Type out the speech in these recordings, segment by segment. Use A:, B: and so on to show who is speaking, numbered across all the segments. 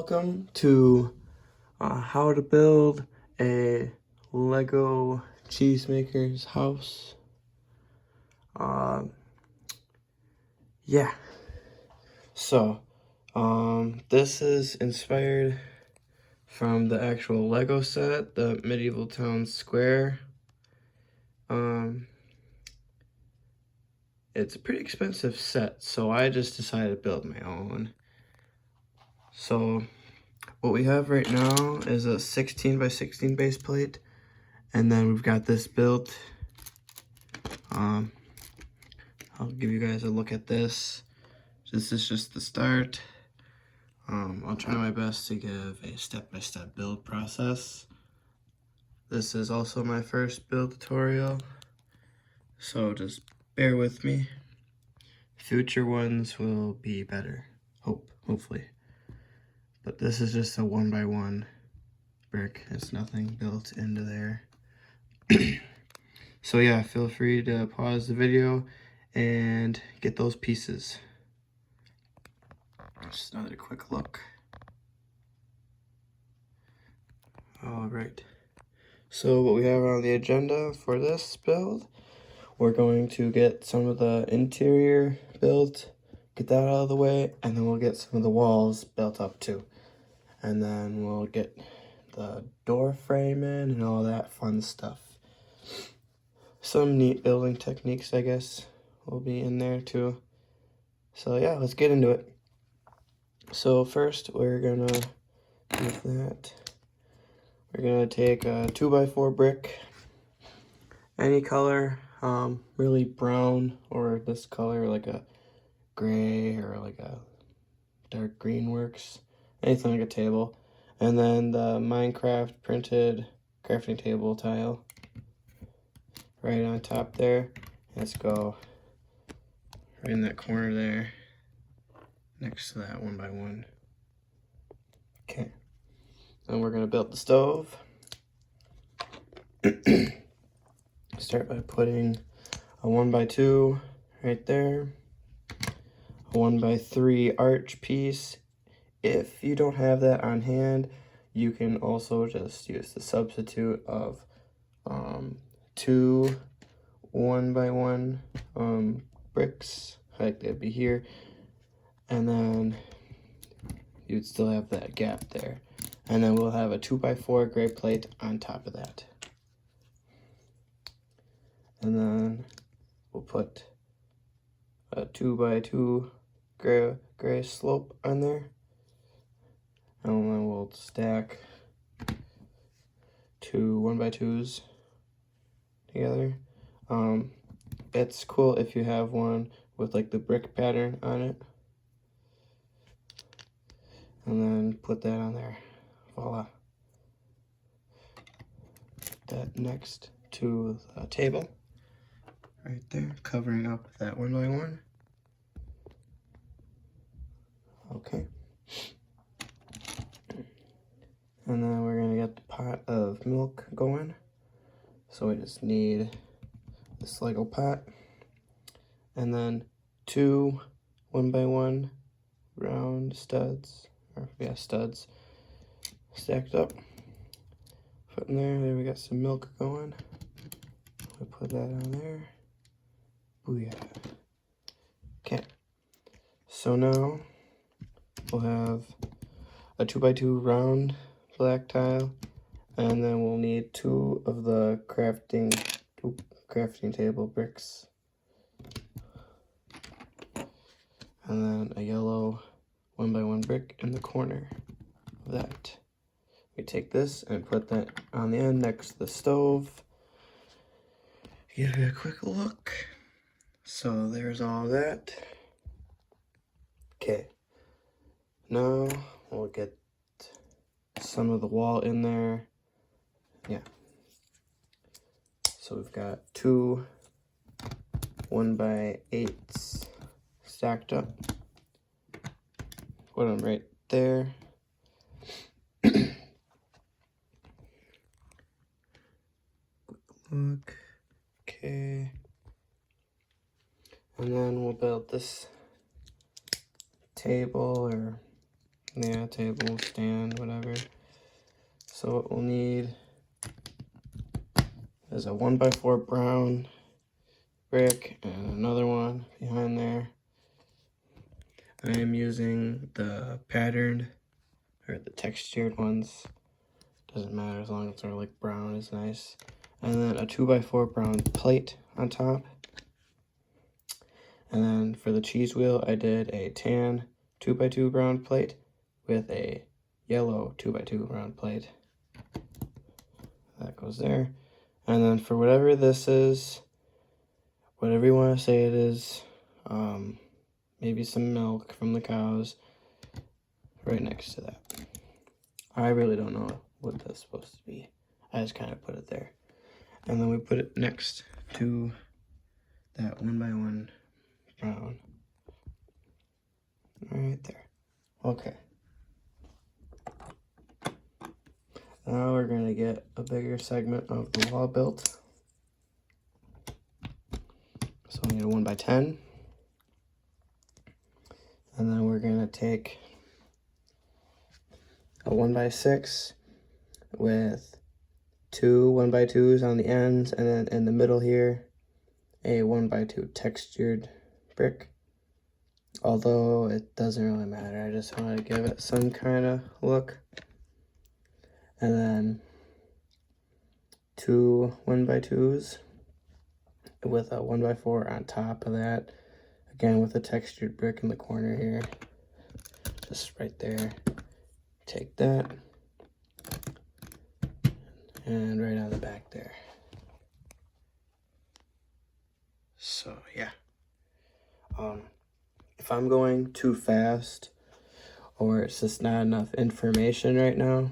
A: Welcome to how to build a Lego cheesemaker's house. Yeah. So, this is inspired from the actual Lego set, the Medieval Town Square. It's a pretty expensive set, so I just decided to build my own. So, what we have right now is a 16 by 16 base plate, and then we've got this built. I'll give you guys a look at this. This is just the start. I'll try my best to give a step-by-step build process. This is also my first build tutorial, so just bear with me. Future ones will be better, hopefully. But this is just a 1x1 brick. It's nothing built into there. So yeah, feel free to pause the video and get those pieces. Just another quick look. All right. So what we have on the agenda for this build, we're going to get some of the interior built, get that out of the way, and then we'll get some of the walls built up too. And then we'll get the door frame in and all that fun stuff. Some neat building techniques, I guess, will be in there too. So yeah, let's get into it. So first we're gonna do that. We're gonna take a 2x4 brick, any color, really brown or this color, like a gray or like a dark green works, anything like a table. And then the Minecraft printed crafting table tile right on top there. Let's go right in that corner there, next to that 1x1. Okay. Then we're gonna build the stove. Start by putting a 1x2 right there, a 1x3 arch piece. If you don't have that on hand, you can also just use the substitute of 2 1x1 bricks, like they'd be here, and then you'd still have that gap there. And then we'll have a 2x4 gray plate on top of that. And then we'll put a 2x2 gray slope on there. And then we'll stack 2 1x2s together. It's cool if you have one with like the brick pattern on it. And then put that on there. Voila. That next to the table. Right there, covering up that 1x1. Okay. And then we're gonna get the pot of milk going. So we just need this Lego pot. And then 2 1x1 round studs, studs stacked up. Put in there, we got some milk going. We put that on there. Booyah. Okay. So now we'll have a 2x2 round black tile, and then we'll need 2 of the crafting table bricks, and then a yellow 1x1 brick in the corner of that. We take this and put that on the end next to the stove. Give you a quick look. So there's all that. Okay. Now we'll get some of the wall in there. Yeah. So we've got 2 1x8s stacked up. Put them right there. Look. Okay. And then we'll build this table or Yeah, table, stand, whatever. So what we'll need is a 1x4 brown brick and another one behind there. I am using the patterned or the textured ones. Doesn't matter as long as they're like brown is nice. And then a 2x4 brown plate on top. And then for the cheese wheel, I did a tan 2x2 brown plate with a yellow 2x2 brown plate. That goes there. And then for whatever this is, whatever you want to say it is, maybe some milk from the cows right next to that. I really don't know what that's supposed to be. I just kind of put it there. And then we put it next to that 1x1 brown. Right there. Okay. Now we're going to get a bigger segment of the wall built. So we need a 1x10. And then we're going to take a 1x6 with two 1x2s on the ends, and then in the middle here, a 1x2 textured brick. Although it doesn't really matter, I just want to give it some kind of look. And then two 1x2s with a 1x4 on top of that. Again, with a textured brick in the corner here. Just right there. Take that. And right on the back there. So, yeah. If I'm going too fast or it's just not enough information right now,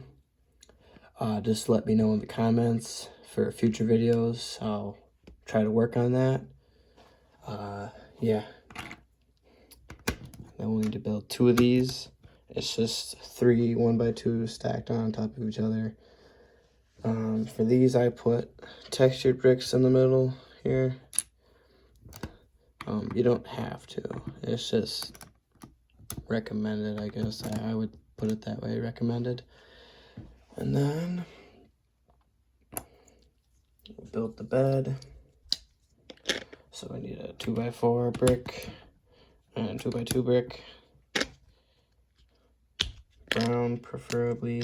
A: just let me know in the comments for future videos. I'll try to work on that. Yeah. Then we'll need to build two of these. It's just three 1x2s stacked on top of each other. For these, I put textured bricks in the middle here. You don't have to. It's just recommended, I guess. I would put it that way, recommended. And then build the bed. So I need a 2x4 brick and 2x2 brick. Brown, preferably.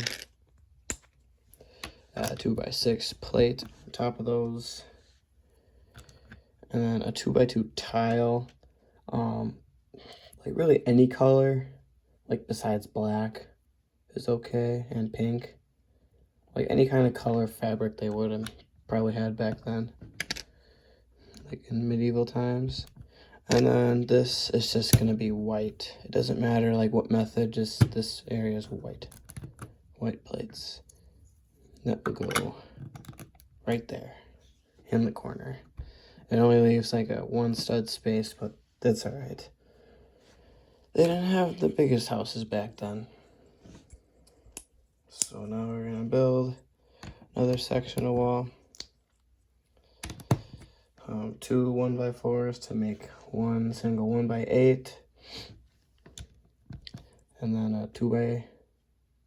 A: 2x6 plate on top of those. And then a 2x2 tile. Like really any color, like besides black, is okay, and pink. Like any kind of color fabric they would have probably had back then, like in medieval times. And then this is just gonna be white. It doesn't matter like what method, just this area is white. White plates. That will go right there in the corner. It only leaves like a one stud space, but that's all right. They didn't have the biggest houses back then. So now we're gonna build another section of wall. Two 1x4s to make one single 1x8. And then a 2x1,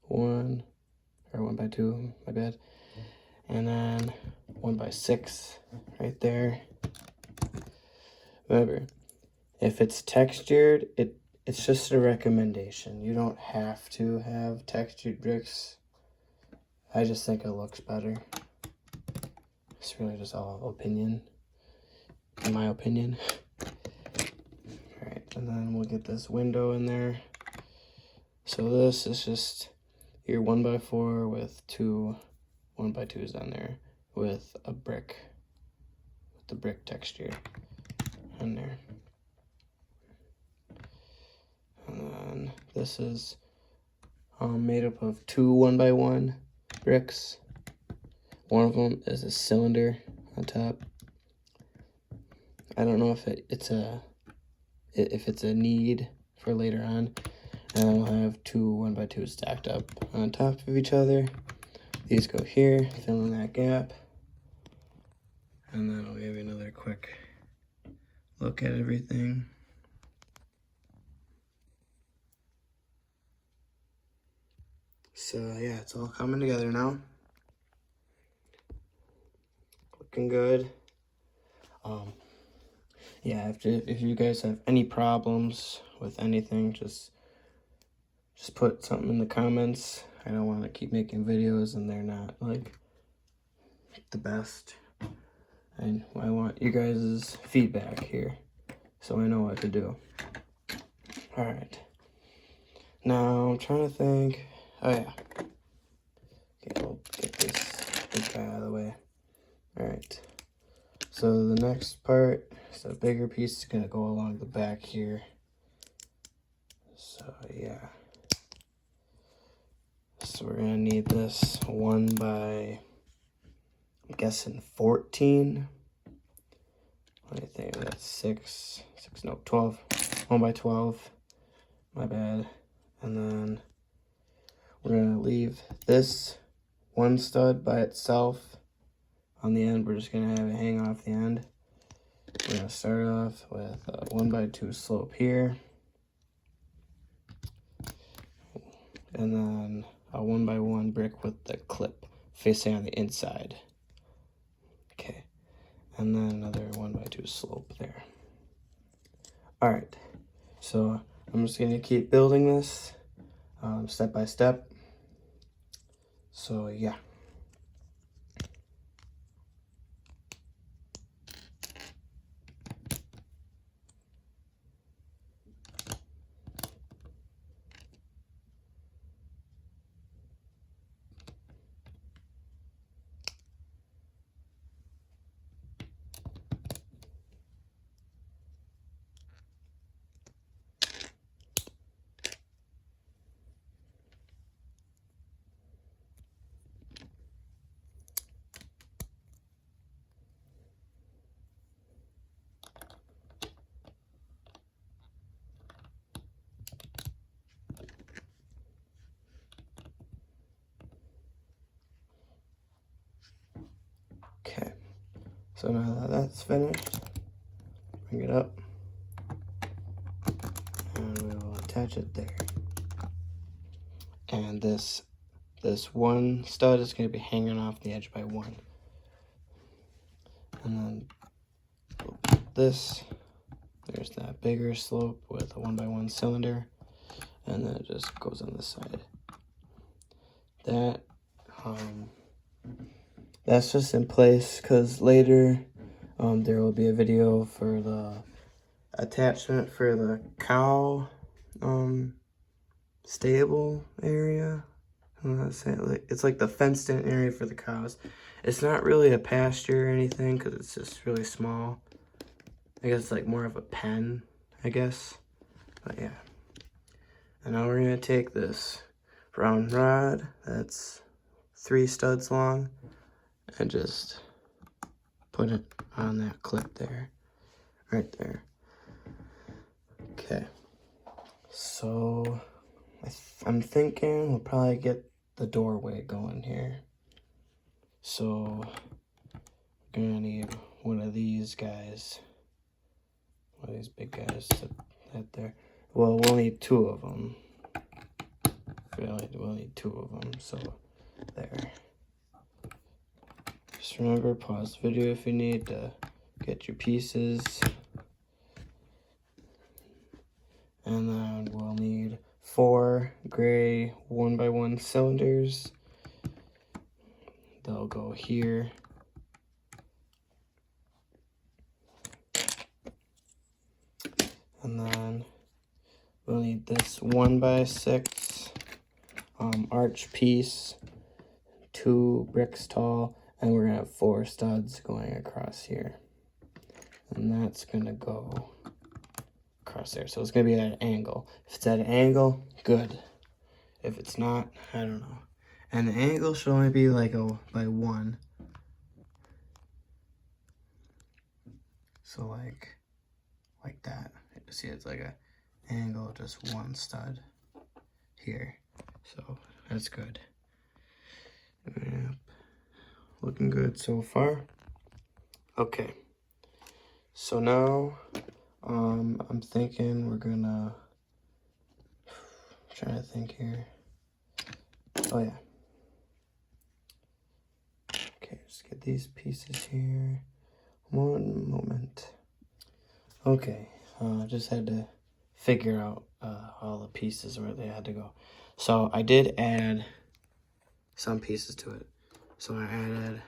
A: or 1x2, my bad. And then 1x6 right there. Remember, if it's textured, it's just a recommendation. You don't have to have textured bricks. I just think it looks better. It's really just all opinion, in my opinion. Alright, and then we'll get this window in there. So this is just your 1x4 with two 1x2s on there with a brick, with the brick texture in there. And then this is made up of two 1x1 bricks. One of them is a cylinder on top. I don't know if it's a need for later on. And then we'll have two 1x2s stacked up on top of each other. These go here, fill in that gap. And then I'll give you another quick look at everything. So yeah, it's all coming together now. Looking good. Yeah, if you guys have any problems with anything, just put something in the comments. I don't want to keep making videos and they're not like the best. And I want you guys' feedback here so I know what to do. Alright. Now I'm trying to think. Oh yeah. Okay, we'll get this big guy out of the way. Alright. So the next part is a bigger piece is gonna go along the back here. So yeah. So we're gonna need this 1 by, I'm guessing 14. What do you think? That's 12. 1 by 12. My bad. And then we're gonna leave this one stud by itself on the end. We're just gonna have it hang off the end. We're gonna start off with a 1 by 2 slope here. And then a 1 by 1 brick with the clip facing on the inside. Okay. And then another 1 by 2 slope there. Alright. So I'm just gonna keep building this step by step. So yeah. Okay. So now that that's finished, bring it up. And we will attach it there. And this one stud is going to be hanging off the edge by 1. And then this, there's that bigger slope with a 1 by 1 cylinder, and then it just goes on the side. That's just in place because later there will be a video for the attachment for the cow stable area. It's like the fenced in area for the cows. It's not really a pasture or anything because it's just really small. I guess it's like more of a pen, I guess. But yeah. And now we're gonna take this round rod that's 3 studs long and just put it on that clip there, right there. Okay. So I'm thinking we'll probably get the doorway going here. So we're gonna need one of these guys, one of these big guys to head there. Well, we'll need 2 of them. We'll need 2 of them, so there. Just remember, pause the video if you need to get your pieces. And then we'll need 4 gray 1 by 1 cylinders. They'll go here. And then we'll need this 1 by 6 arch piece, 2 bricks tall, and we're gonna have 4 studs going across here. And that's gonna go across there. So it's gonna be at an angle. If it's at an angle, good. If it's not, I don't know. And the angle should only be like by 1. So like that. You see, it's like a angle, just 1 stud here. So that's good. Yep. Looking good so far. Okay. So now I'm thinking we're gonna, I'm trying to think here. Oh yeah. Okay, just get these pieces here. One moment. Okay, just had to figure out all the pieces where they had to go. So I did add some pieces to it. So I added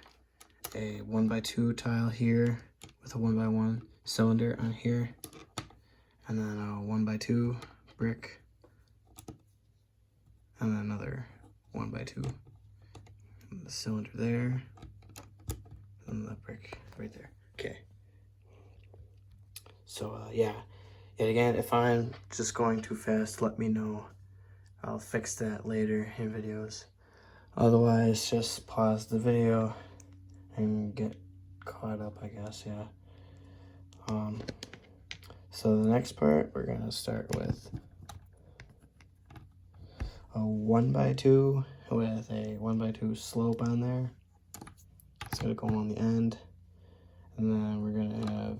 A: a 1x2 tile here with a 1x1 cylinder on here, and then a 1x2 brick, and then another 1x2 the cylinder there, and the brick right there. Okay. So yeah, yet again, if I'm just going too fast, let me know. I'll fix that later in videos. Otherwise, just pause the video and get caught up, I guess, yeah. So the next part, we're gonna start with a 1x2 with a 1x2 slope on there. It's gonna go on the end. And then we're gonna have,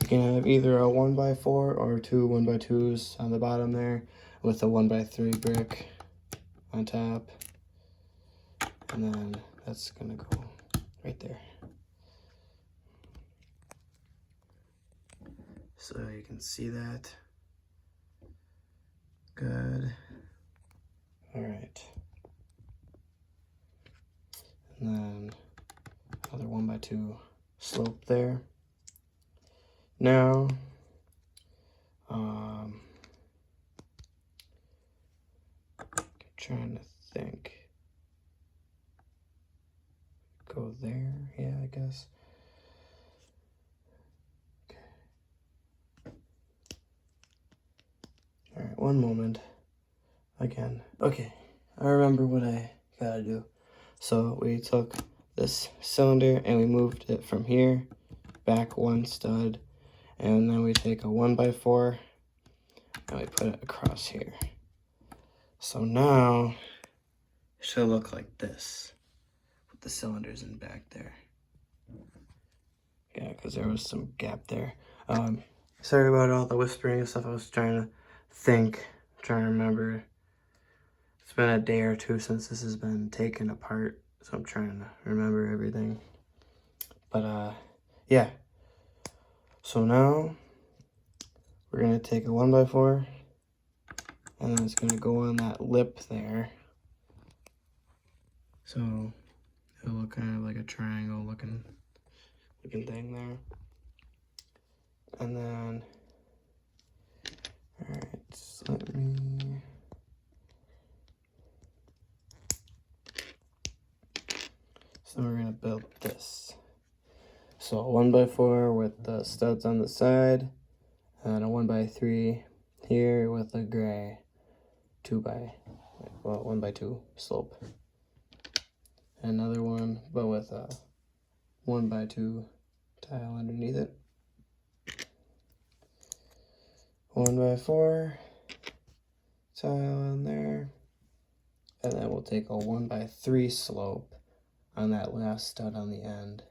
A: you can have either a 1x4 or two 1x2s on the bottom there with a 1x3 brick on top. And then that's gonna go right there. So you can see that. Good. All right. And then another 1x2 slope there. Now, trying to think. Go there, yeah, I guess. Okay. All right, one moment. Again. Okay, I remember what I gotta do. So we took this cylinder and we moved it from here back one stud, and then we take a 1x4 and we put it across here. So now it should look like this with the cylinders in back there. Yeah, because there was some gap there. Sorry about all the whispering and stuff. I was trying to think, trying to remember. It's been a day or two since this has been taken apart, so I'm trying to remember everything. But yeah. So now we're gonna take a 1x4, and then it's gonna go on that lip there. So it'll look kind of like a triangle looking thing there. And then, all right, so let me. So we're gonna build this. So a 1x4 with the studs on the side, and a 1x3 here with a gray 1x2 slope. Another one, but with a 1x2 tile underneath it. 1x4 tile on there, and then we'll take a 1x3 slope on that last stud on the end.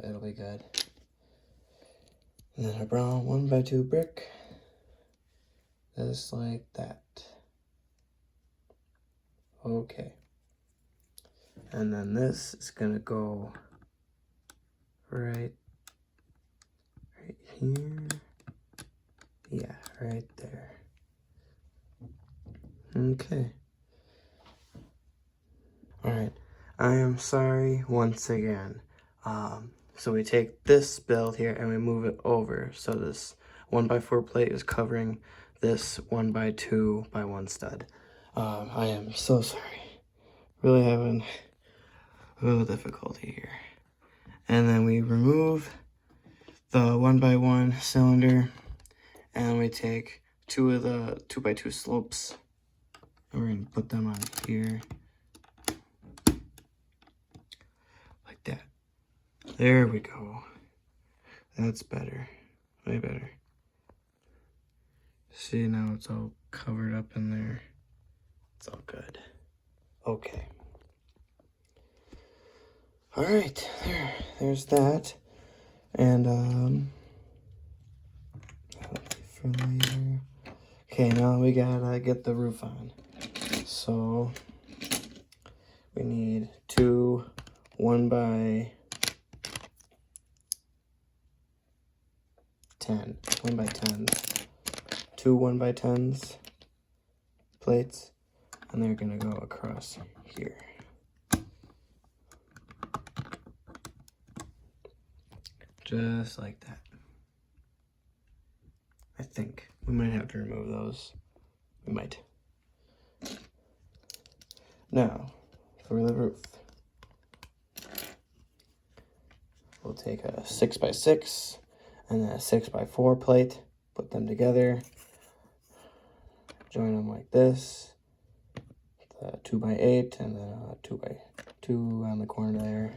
A: It'll be good. And then a brown 1x2 brick, just like that. Okay. And then this is gonna go right here. Yeah, right there. Okay. All right. I am sorry once again. So we take this build here and we move it over. So this 1x4 plate is covering this 1x2 by 1 stud. I am so sorry. Really having a little difficulty here. And then we remove the 1x1 cylinder, and we take two of the 2x2 slopes, and we're gonna put them on here. Like that. There we go. That's better. Way better. See, now it's all covered up in there. It's all good. Okay. All right, there's that. And, for later. Okay, now we gotta get the roof on. So we need two 1x10, 1x10s, two 1x10s plates, and they're gonna go across here. Just like that. I think we might have to remove those. We might. Now, for the roof, we'll take a 6x6 and a 6x4 plate, put them together, join them like this, the 2x8 and then a 2x2 on the corner there.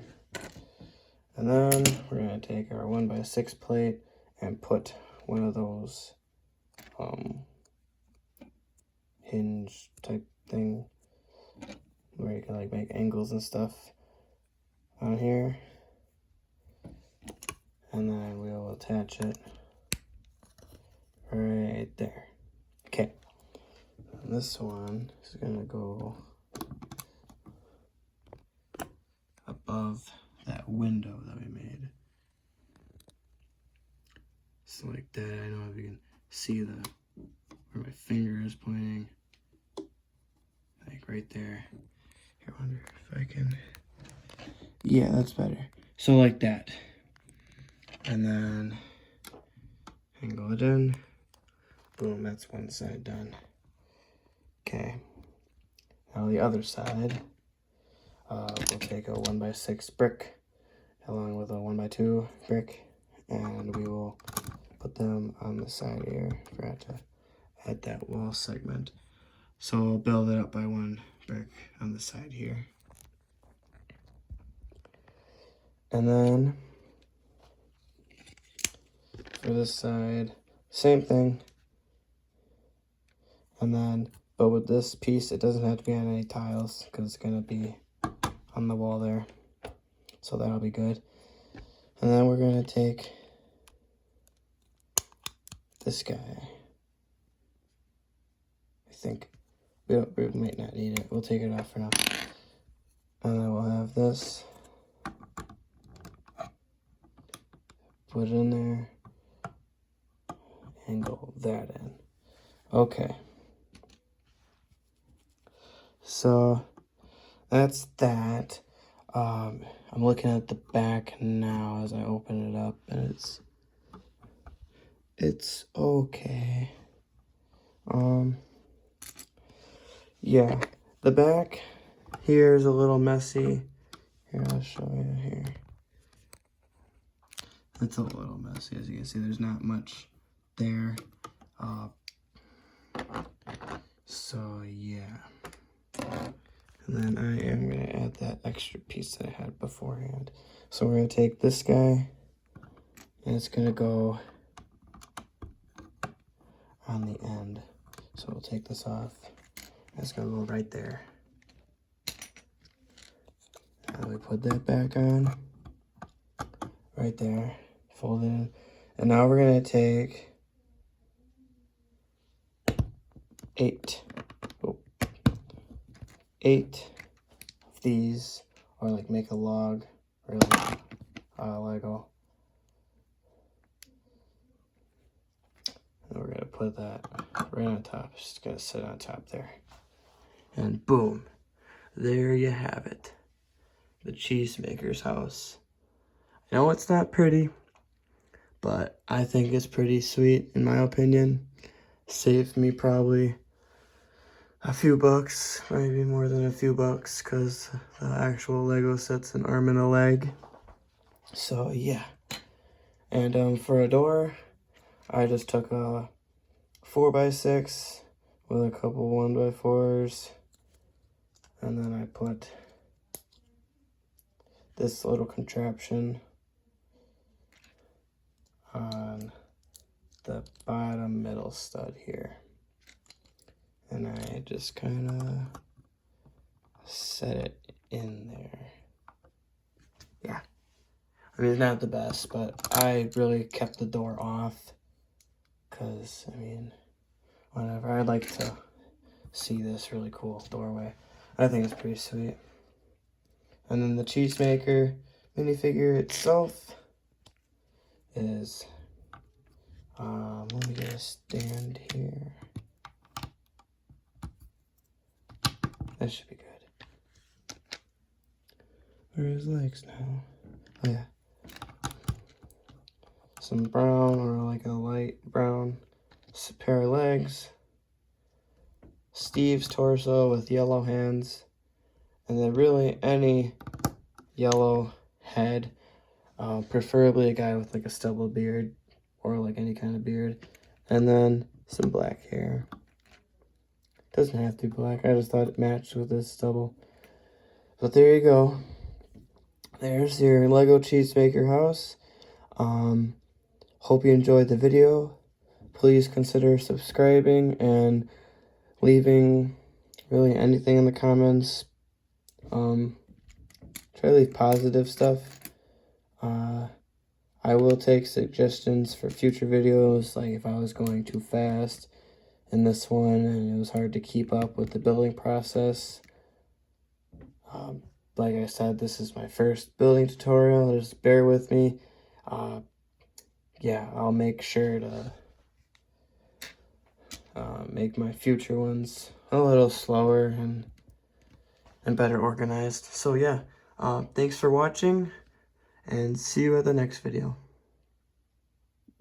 A: And then we're gonna take our 1x6 plate and put one of those hinge type thing where you can like make angles and stuff on here, and then we'll attach it right there. Okay, and this one is gonna go above that window that we made. So like that. I don't know if you can see where my finger is pointing. Like right there. Here, I wonder if I can. Yeah, that's better. So like that. And then angle it in. Boom, that's one side done. Okay. Now the other side. We'll take a 1x6 brick along with a 1x2 brick, and we will put them on the side here. Forgot to add that wall segment. So we'll build it up by one brick on the side here. And then for this side, same thing. And then, but with this piece, it doesn't have to be on any tiles because it's gonna be on the wall there. So that'll be good. And then we're gonna take this guy. I think we might not need it. We'll take it off for now. And then we'll have this. Put it in there. Angle that in. Okay. So that's that. I'm looking at the back now as I open it up, and it's okay. Yeah, the back here is a little messy. Here, I'll show you here. It's a little messy, as you can see. There's not much there. So yeah. And then I am going to add that extra piece that I had beforehand. So we're going to take this guy, and it's going to go on the end. So we'll take this off. It's going to go right there. And we put that back on. Right there. Fold it in. And now we're going to take 8 of these, or like make a log, or like Lego. And we're gonna put that right on top. It's just gonna sit on top there. And boom, there you have it. The cheesemaker's house. I know it's not pretty, but I think it's pretty sweet in my opinion. Saved me probably a few bucks, maybe more than a few bucks, because the actual Lego set's an arm and a leg. So yeah. And for a door, I just took a 4x6 with a couple 1x4s, and then I put this little contraption on the bottom middle stud here. And I just kind of set it in there. Yeah. I mean, it's not the best, but I really kept the door off. Because, I mean, whatever. I like to see this really cool doorway. I think it's pretty sweet. And then the cheesemaker minifigure itself is, let me get a stand here. That should be good. Where are his legs now? Oh yeah. Some brown or like a light brown pair of legs. Steve's torso with yellow hands. And then really any yellow head. Preferably a guy with like a stubble beard or like any kind of beard. And then some black hair. Doesn't have to be black. I just thought it matched with this stubble. But there you go. There's your Lego Cheesemaker house. Hope you enjoyed the video. Please consider subscribing and leaving really anything in the comments. Try to leave positive stuff. I will take suggestions for future videos, like if I was going too fast in this one and it was hard to keep up with the building process. Like I said, this is my first building tutorial. Just bear with me. Yeah, I'll make sure to make my future ones a little slower and better organized. So yeah, thanks for watching, and see you at the next video.